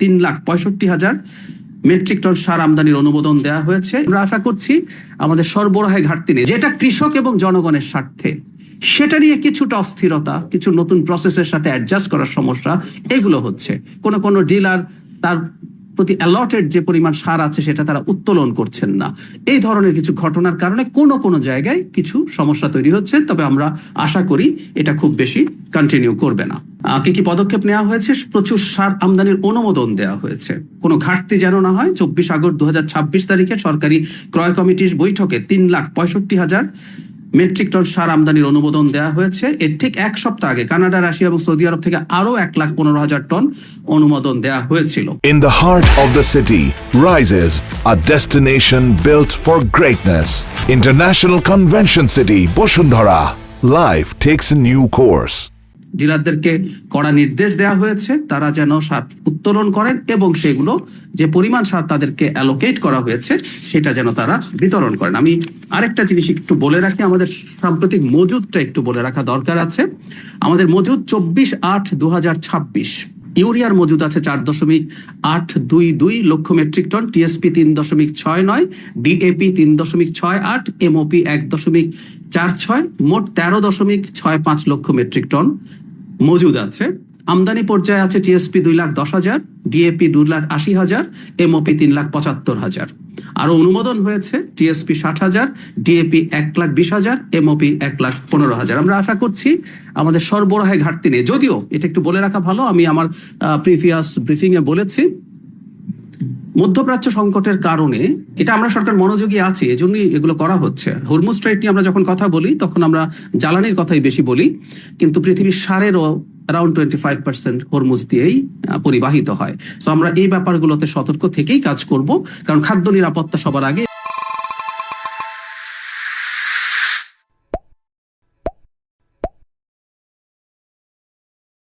3,65,000 metric ton সার আমদানির অনুমোদন দেওয়া হয়েছে। আমরা আশা করছি আমাদের সরবরাহে ঘাটতি নেই, যেটা কৃষক এবং জনগণের স্বার্থে। সেটা নিয়ে কিছুটা অস্থিরতা, কিছু নতুন প্রসেসের সাথে অ্যাডজাস্ট করার সমস্যা এগুলো হচ্ছে। কোন ডিলার তার প্রতি অ্যালটেড যে পরিমাণ সার আছে সেটা তারা উত্তোলন করছেন না। এই ধরনের কিছু ঘটনার কারণে কোন জায়গায় কিছু সমস্যা তৈরি হচ্ছে। তবে আমরা আশা করি এটা খুব বেশি কন্টিনিউ করবে না। কি পদক্ষেপ নেওয়া হয়েছে? প্রচুর সার আমদানির অনুমোদন দেওয়া হয়েছে, কোনো ঘাটতি যেন না হয়। 24 আগস্ট 2026 তারিখে সরকারি ক্রয় কমিটির বৈঠকে 3,65,000 মেট্রিক টন সার আমদানির অনুমোদন দেওয়া হয়েছে। এর ঠিক এক সপ্তাহ আগে কানাডা, রাশিয়া এবং সৌদি আরব থেকে আরো 1,15,000 টন অনুমোদন দেওয়া হয়েছিল। In the heart of the city rises a destination built for greatness. International Convention City, Bosundhara. Life takes a new course. ডিলারদেরকে কড়া নির্দেশ দেওয়া হয়েছে, তারা যেন সার উত্তোলন করেন এবং সেগুলো যে পরিমাণ সার তাদেরকে অ্যালোকেট করা হয়েছে সেটা যেন তারা বিতরণ করেন। আমি আরেকটা জিনিস একটু বলে রাখি, আমাদের সাম্প্রতিক মজুদটা একটু বলে রাখা দরকার আছে। আমাদের মজুদ 24/8/2026 ইউরিয়ার মজুদ আছে 4.822 lakh metric ton, TSP 3.69, DAP 3.68, MOP 1.46, মোট 13.65 লক্ষ মেট্রিক টন মজুদ আছে। আমদানি পর্যায়ে আছে টিএসপি 2,10,000, ডিএপি 2,80,000, এমওপি 3,75,000। আরো অনুমোদন হয়েছে টিএসপি 60,000, ডিএপি 1,20,000, এমওপি 1,15,000। আমরা আশা করছি আমাদের সরবরাহে ঘাটতি নেই। যদিও এটা একটু বলে রাখা ভালো, আমি আমার প্রিভিয়াস ব্রিফিং এ বলেছি, মধ্যপ্রাচ্য সংকটের কারণে এটা আমরা সরকার মনোযোগী আছে, এজন্যই এগুলো করা হচ্ছে। হরমুজ স্ট্রাইট নিয়ে আমরা যখন কথা বলি তখন আমরা জ্বালানির কথাই বেশি বলি, কিন্তু পৃথিবীর সারেরও অ্যারাউন্ড 25% হরমুজ দিয়েই পরিবাহিত হয়। তো আমরা এই ব্যাপারগুলোতে সতর্ক থেকেই কাজ করব, কারণ খাদ্য নিরাপত্তা সবার আগে।